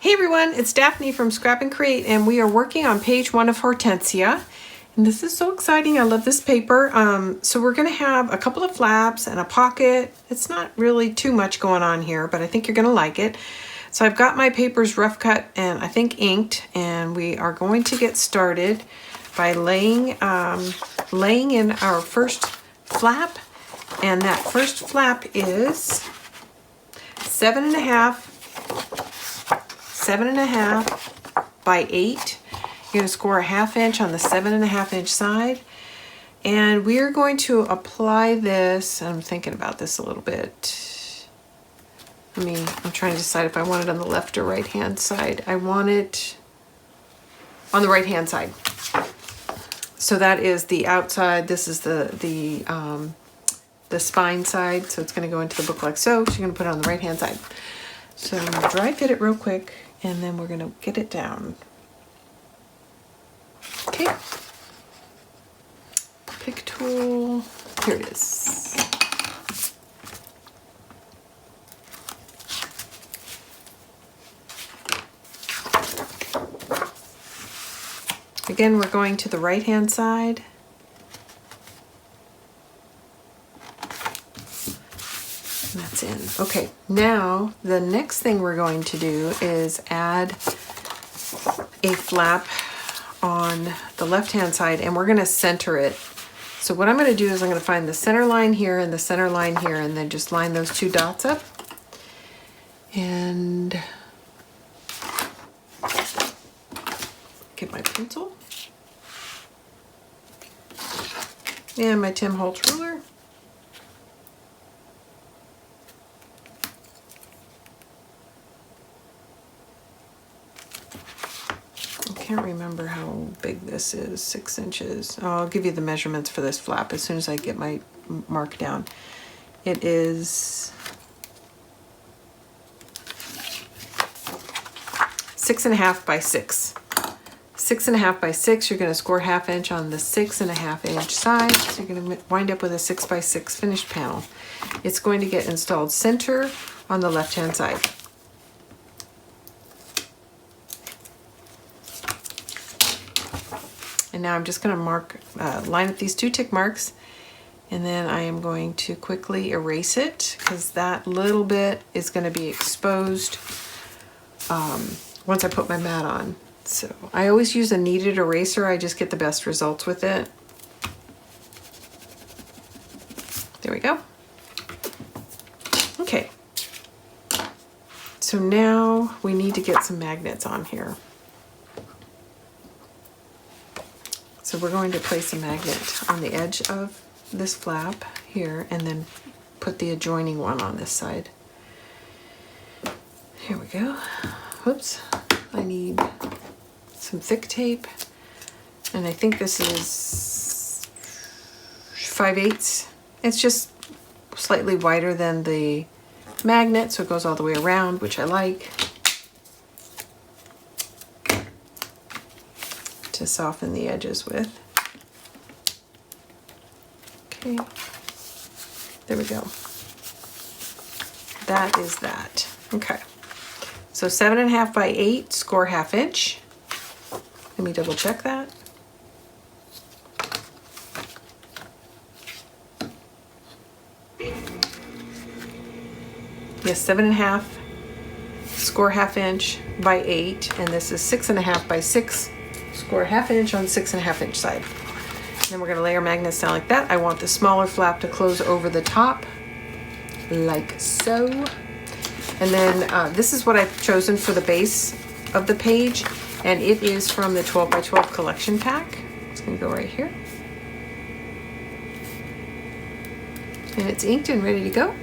Hey everyone, it's Daphne from Scrap and Create, and we are working on page 1 of Hortensia. And this is so exciting. I love this paper. So we're going to have a couple of flaps and a pocket. It's not really too much going on here, but I think you're going to like it. So I've got my papers rough cut and I think inked, and we are going to get started by laying in our first flap. And that first flap is 7.5 by 8. You're going to score a 1/2 inch on the 7.5 inch side. And we are going to apply this. I'm thinking about this a little bit. I'm trying to decide if I want it on the left or right hand side. I want it on the right hand side. So that is the outside. This is the spine side. So it's going to go into the book like so. So you're going to put it on the right hand side. So I'm going to dry fit it real quick, and then we're going to get it down. Okay. Pick tool. Here it is. Again, we're going to the right hand side. And that's in. Okay, now the next thing we're going to do is add a flap on the left hand side, and we're going to center it. So what I'm going to do is I'm going to find the center line here and the center line here, and then just line those two dots up. And get my pencil and my Tim Holtz ruler. I can't remember how big this is, 6 inches. Oh, I'll give you the measurements for this flap as soon as I get my mark down. It is 6.5 by 6. 6.5 by 6, you're going to score 1/2 inch on the 6.5 inch side. So you're going to wind up with a 6 by 6 finished panel. It's going to get installed center on the left hand side. And now I'm just going to line up these 2 tick marks, and then I am going to quickly erase it because that little bit is going to be exposed once I put my mat on. So I always use a kneaded eraser. I just get the best results with it. There we go. Okay. So now we need to get some magnets on here. So we're going to place a magnet on the edge of this flap here, and then put the adjoining one on this side. Here we go. Whoops. I need some thick tape, and I think this is 5/8. It's just slightly wider than the magnet, so it goes all the way around, which I like, to soften the edges with. Okay, there we go. That is that. Okay, so 7.5 by 8, score 1/2 inch. Let me double check that. Yes, 7.5, score 1/2 inch by 8, and this is 6.5 by 6. Score 1/2 inch on 6.5 inch side. And then we're going to lay our magnets down like that. I want the smaller flap to close over the top, like so. And then this is what I've chosen for the base of the page, and it is from the 12 by 12 collection pack. It's going to go right here. And it's inked and ready to go.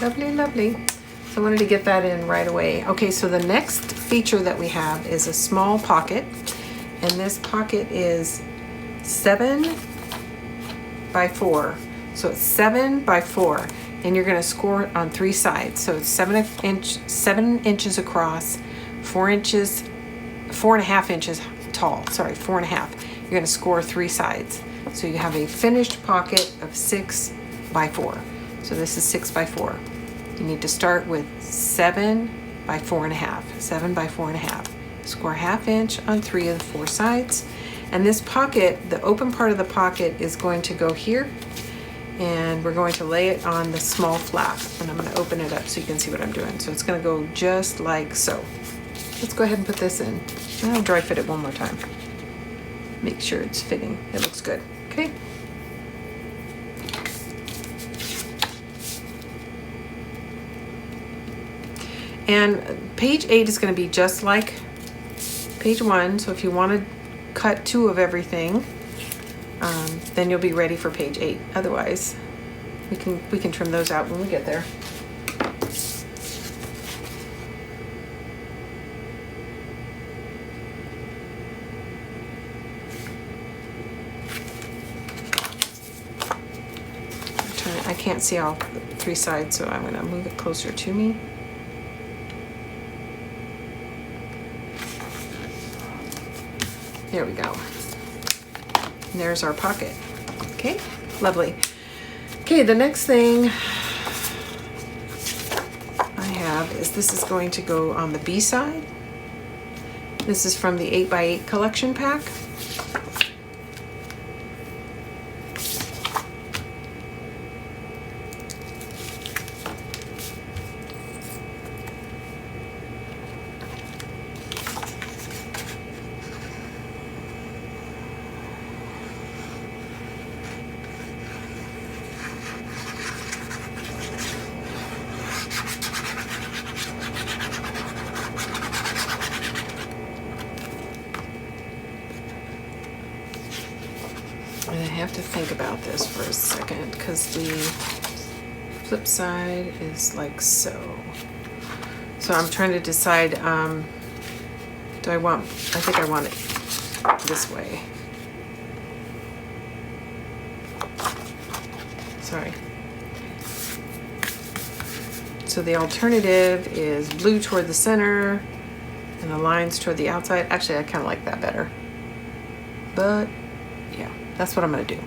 Lovely, lovely. So I wanted to get that in right away. Okay, so the next feature that we have is a small pocket. And this pocket is 7 by 4. So it's 7 by 4. And you're going to score on 3 sides. So it's 7 inches across, 4.5 inches tall. Sorry, 4.5. You're going to score 3 sides. So you have a finished pocket of 6 by 4. So this is 6 by 4. You need to start with 7 by 4.5. 7 by 4.5. Score 1/2 inch on 3 of the 4 sides. And this pocket, the open part of the pocket is going to go here. And we're going to lay it on the small flap. And I'm going to open it up so you can see what I'm doing. So it's going to go just like so. Let's go ahead and put this in. I'll dry fit it one more time. Make sure it's fitting. It looks good. Okay. And page 8 is going to be just like page 1. So if you want to cut 2 of everything, then you'll be ready for page 8. Otherwise, we can trim those out when we get there. I can't see all 3 sides, so I'm going to move it closer to me. There we go. And there's our pocket. Okay, lovely. Okay, the next thing I have is this is going to go on the B side. This is from the 8x8 collection pack. And I have to think about this for a second because the flip side is like so. So I'm trying to decide, I think I want it this way. Sorry. So the alternative is blue toward the center and the lines toward the outside. Actually, I kind of like that better. But yeah, that's what I'm going to do.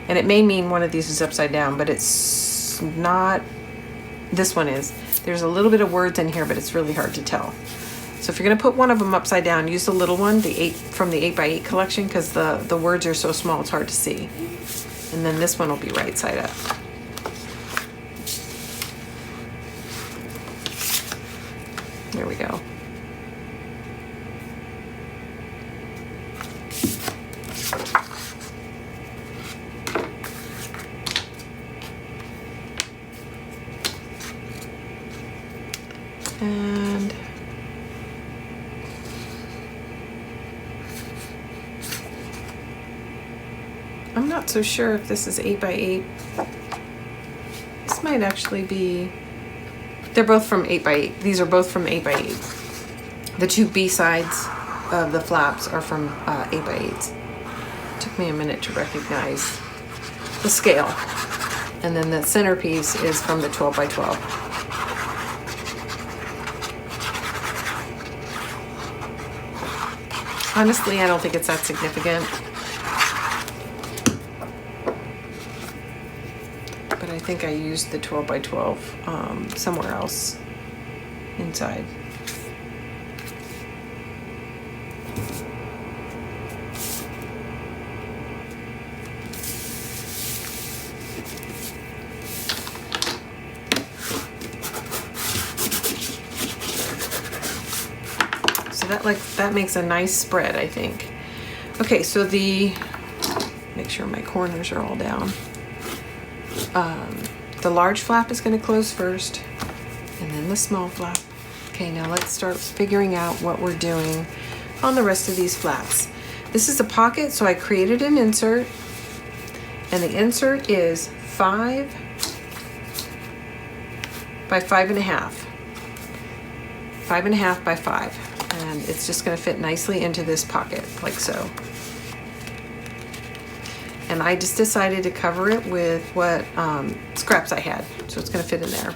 And it may mean one of these is upside down, but it's not. This one is. There's a little bit of words in here, but it's really hard to tell. So if you're going to put one of them upside down, use the little one, from the 8x8 collection, because the words are so small it's hard to see. And then this one will be right side up. There we go. And I'm not so sure if this is 8x8. This might actually be, they're both from 8x8. These are both from 8x8. The 2 B sides of the flaps are from 8x8s. Took me a minute to recognize the scale. And then the centerpiece is from the 12x12. Honestly, I don't think it's that significant. But I think I used the 12x12 somewhere else inside. That makes a nice spread, I think. Okay, so make sure my corners are all down. The large flap is going to close first, and then the small flap. Okay, now let's start figuring out what we're doing on the rest of these flaps. This is a pocket, so I created an insert, and the insert is 5 by 5.5. 5.5 by 5. And it's just going to fit nicely into this pocket, like so. And I just decided to cover it with what scraps I had. So it's going to fit in there.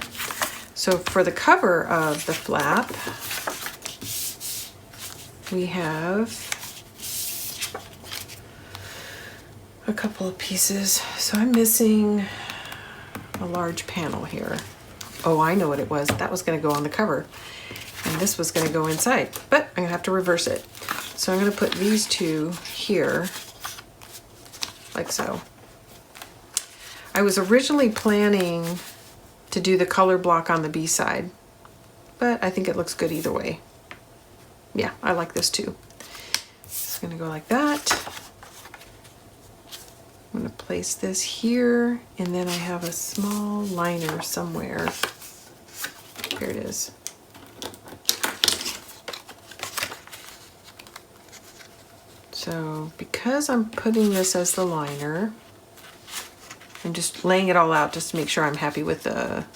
So for the cover of the flap, we have a couple of pieces. So I'm missing a large panel here. Oh, I know what it was. That was going to go on the cover. And this was going to go inside. But I'm going to have to reverse it. So I'm going to put these two here, like so. I was originally planning to do the color block on the B side, but I think it looks good either way. Yeah, I like this too. It's going to go like that. I'm going to place this here, and then I have a small liner somewhere. Here it is. So because I'm putting this as the liner, I'm just laying it all out just to make sure I'm happy with the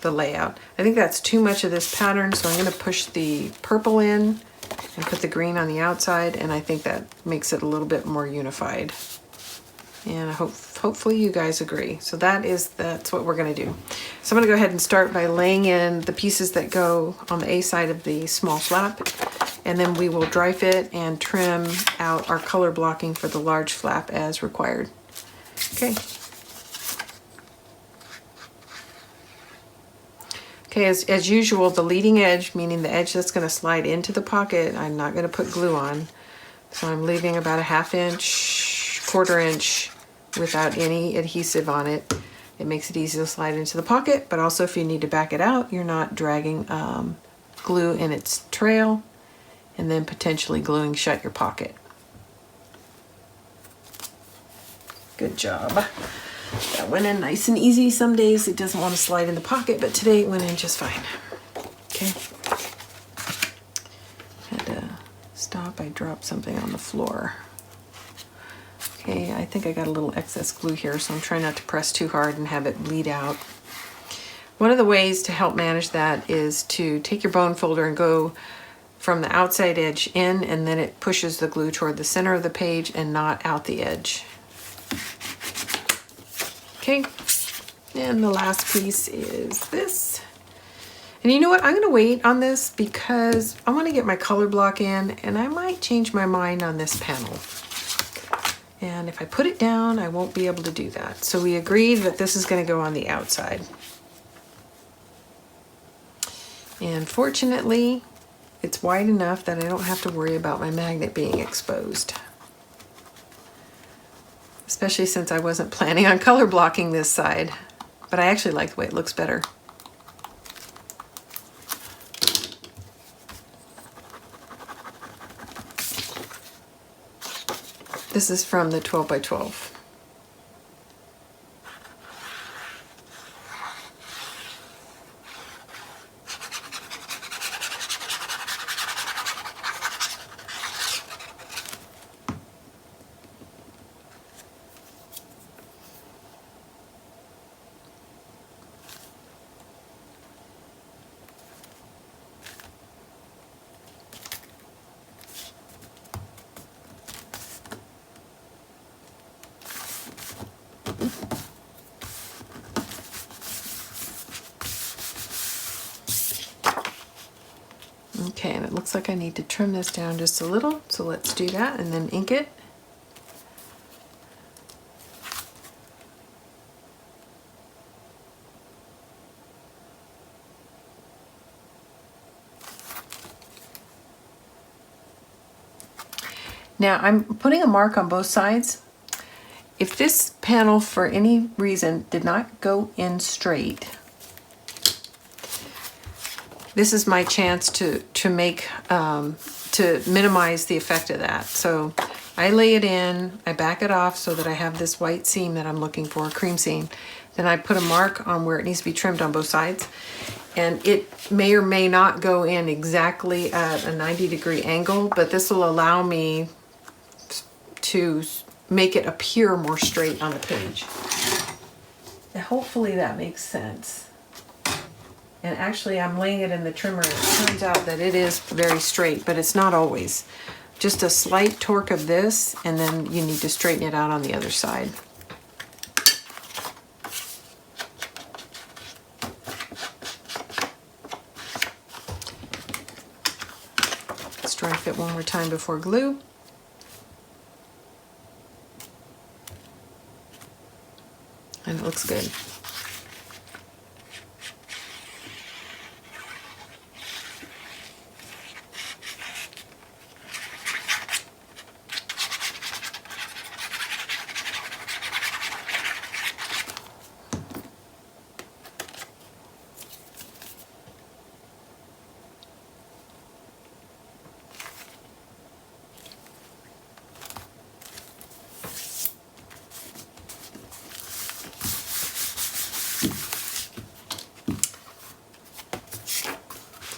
layout. I think that's too much of this pattern, so I'm going to push the purple in and put the green on the outside, and I think that makes it a little bit more unified. And hopefully you guys agree. So that's what we're going to do. So I'm going to go ahead and start by laying in the pieces that go on the A side of the small flap, and then we will dry fit and trim out our color blocking for the large flap as required. Okay. Okay, as usual, the leading edge, meaning the edge that's going to slide into the pocket, I'm not going to put glue on. So I'm leaving about a 1/2 inch, 1/4 inch without any adhesive on it. It makes it easy to slide into the pocket, but also if you need to back it out, you're not dragging glue in its trail and then potentially gluing shut your pocket. Good job. That went in nice and easy. Some days it doesn't want to slide in the pocket, but today it went in just fine. Okay. Had to stop. I dropped something on the floor. Okay, I think I got a little excess glue here, so I'm trying not to press too hard and have it bleed out. One of the ways to help manage that is to take your bone folder and go from the outside edge in, and then it pushes the glue toward the center of the page and not out the edge. Okay, and the last piece is this. And you know what? I'm going to wait on this because I want to get my color block in, and I might change my mind on this panel. And if I put it down, I won't be able to do that. So we agreed that this is going to go on the outside. And fortunately, it's wide enough that I don't have to worry about my magnet being exposed. Especially since I wasn't planning on color blocking this side. But I actually like the way it looks better. This is from the 12 by 12. Okay, and it looks like I need to trim this down just a little, so let's do that and then ink it. Now I'm putting a mark on both sides. If this panel for any reason did not go in straight, this is my chance to minimize the effect of that. So I lay it in, I back it off so that I have this white seam that I'm looking for, cream seam. Then I put a mark on where it needs to be trimmed on both sides. And it may or may not go in exactly at a 90-degree angle, but this will allow me to make it appear more straight on the page. hopefully that makes sense. And actually I'm laying it in the trimmer. It turns out that it is very straight, but it's not always. Just a slight torque of this, and then you need to straighten it out on the other side. Let's dry fit one more time before glue. And it looks good.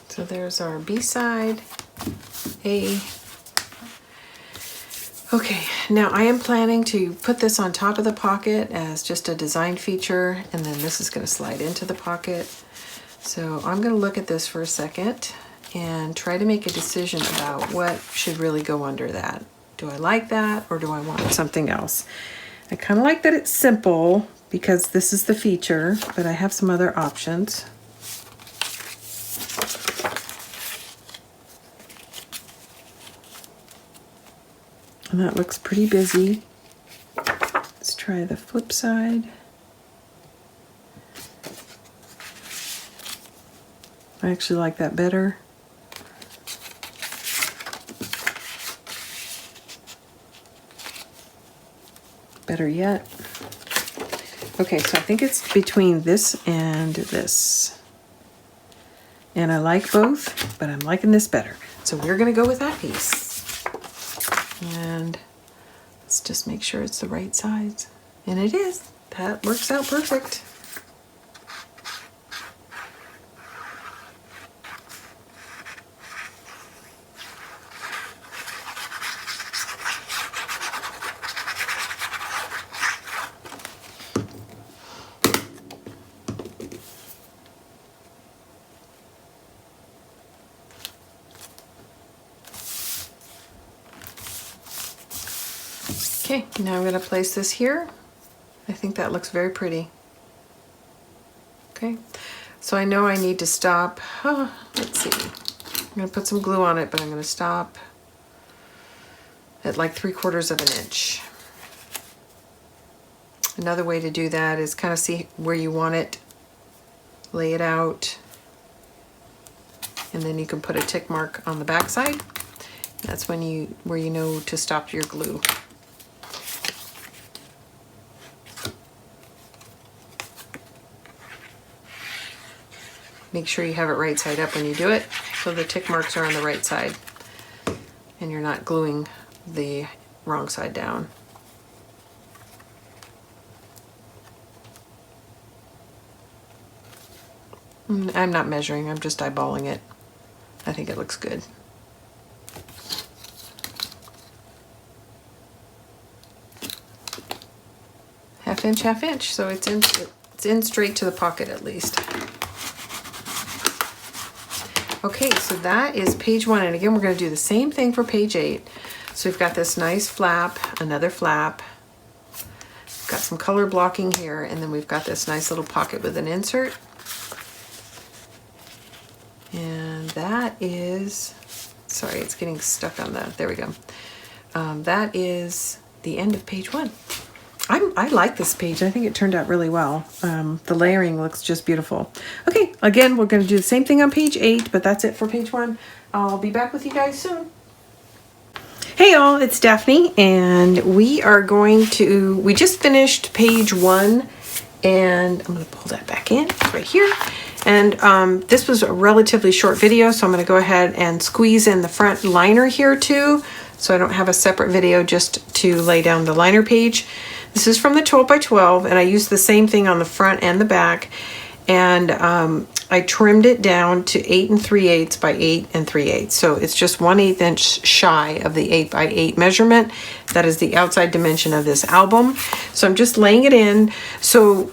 So there's our B side, A. Okay, now I am planning to put this on top of the pocket as just a design feature, and then this is going to slide into the pocket. So I'm going to look at this for a second and try to make a decision about what should really go under that. Do I like that, or do I want something else? I kind of like that it's simple because this is the feature, but I have some other options. And that looks pretty busy. Let's try the flip side. I actually like that better. Better yet. Okay, so I think it's between this and this. And I like both, but I'm liking this better. So we're gonna go with that piece. And let's just make sure it's the right size. And it is. That works out perfect. Okay, now I'm going to place this here. I think that looks very pretty. Okay, so I know I need to stop. Let's see. I'm going to put some glue on it, but I'm going to stop at like 3/4 of an inch. Another way to do that is kind of see where you want it, lay it out, and then you can put a tick mark on the back side. That's when where you know to stop your glue. Make sure you have it right side up when you do it, so the tick marks are on the right side and you're not gluing the wrong side down. I'm not measuring, I'm just eyeballing it. I think it looks good. Half inch, so it's in straight to the pocket at least. Okay, so that is page 1, and again we're going to do the same thing for page 8. So we've got this nice flap, another flap, we've got some color blocking here, and then we've got this nice little pocket with an insert. And that is, sorry, it's getting stuck on the, there we go. That is the end of page 1. I like this page. I think it turned out really well. The layering looks just beautiful. Okay, again, we're going to do the same thing on page 8, but that's it for page 1. I'll be back with you guys soon. Hey y'all, it's Daphne, and we just finished page 1, and I'm going to pull that back in right here. And this was a relatively short video, so I'm going to go ahead and squeeze in the front liner here too, so I don't have a separate video just to lay down the liner page. This is from the 12 by 12, and I used the same thing on the front and the back, and I trimmed it down to 8 3/8 by 8 3/8. So it's just 1/8 inch shy of the 8 by 8 measurement. That is the outside dimension of this album. So I'm just laying it in. So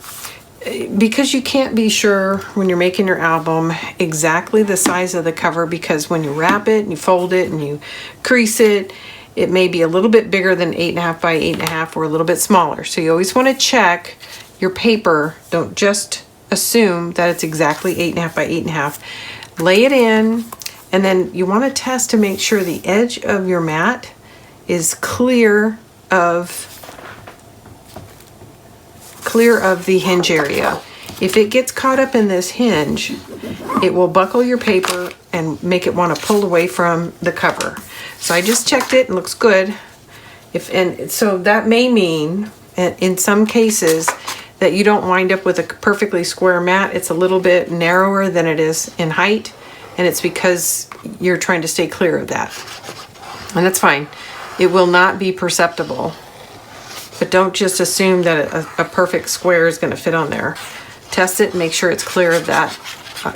because you can't be sure when you're making your album exactly the size of the cover, because when you wrap it and you fold it and you crease it, it may be a little bit bigger than 8.5 by 8.5 or a little bit smaller. So you always want to check your paper. Don't just assume that it's exactly 8.5 by 8.5. Lay it in, and then you want to test to make sure the edge of your mat is clear of the hinge area. If it gets caught up in this hinge, it will buckle your paper and make it want to pull away from the cover. So I just checked it and it looks good. So that may mean, in some cases, that you don't wind up with a perfectly square mat. It's a little bit narrower than it is in height, and it's because you're trying to stay clear of that. And that's fine. It will not be perceptible. But don't just assume that a perfect square is going to fit on there. Test it and make sure it's clear of that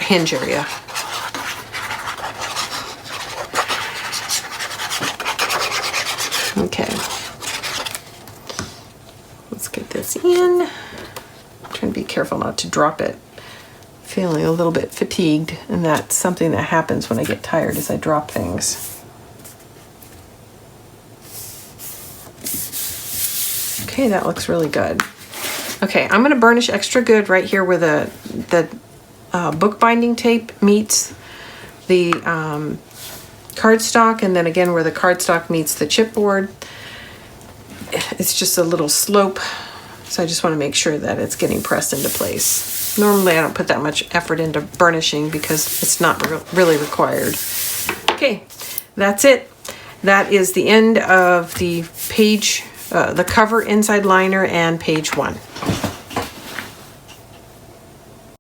hinge area. Okay. Let's get this in. I'm trying to be careful not to drop it. Feeling a little bit fatigued, and that's something that happens when I get tired, is I drop things. Okay, that looks really good. Okay, I'm going to burnish extra good right here where the bookbinding tape meets the cardstock, and then again where the cardstock meets the chipboard. It's just a little slope, so I just want to make sure that it's getting pressed into place. Normally I don't put that much effort into burnishing because it's not really required. Okay, that's it. That is the end of the page, the cover inside liner and page 1.